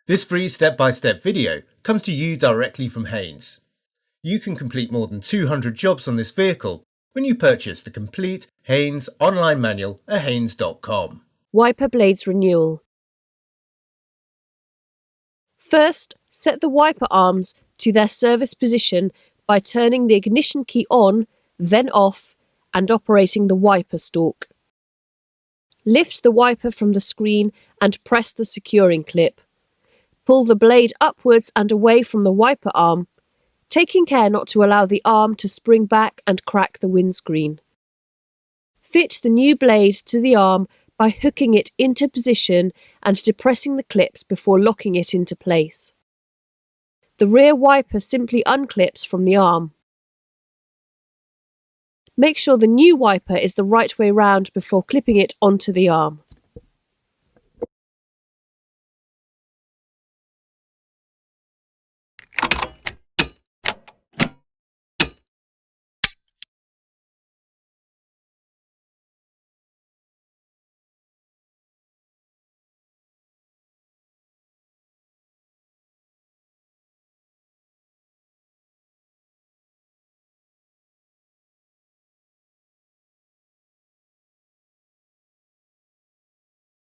This free step-by-step video comes to you directly from Haynes. You can complete more than 200 jobs on this vehicle when you purchase the complete Haynes online manual at haynes.com. Wiper blades renewal. First, set the wiper arms to their service position by turning the ignition key on, then off, and operating the wiper stalk. Lift the wiper from the screen and press the securing clip. Pull the blade upwards and away from the wiper arm, taking care not to allow the arm to spring back and crack the windscreen. Fit the new blade to the arm by hooking it into position and depressing the clips before locking it into place. The rear wiper simply unclips from the arm. Make sure the new wiper is the right way round before clipping it onto the arm.